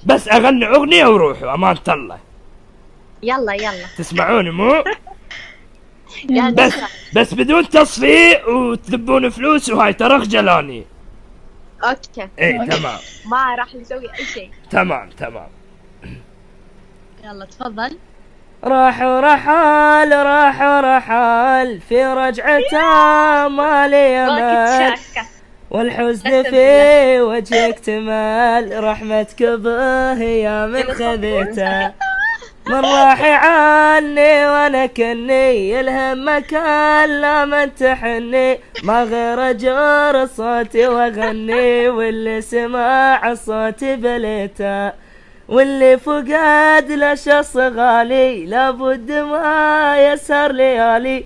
بس اغني اغنية وروحوا امانة الله. يلا يلا تسمعوني مو؟ يلا بس بس بدون تصفيق وتذبون فلوس وهاي ترى خجلاني. اوكي ايه تمام ما راح نسوي اي شيء. تمام. يلا تفضل. راح رحال في رجعته ما لي امل، والحزن في وجهك تمال، رحمتك به يا من خذيته، من راح عني وانا كني الهمك الا من تحني، ما غير اجر صوتي واغني، واللي سمع صوتي بليته، واللي فقد له شخص غالي لابد ما يسهر ليالي،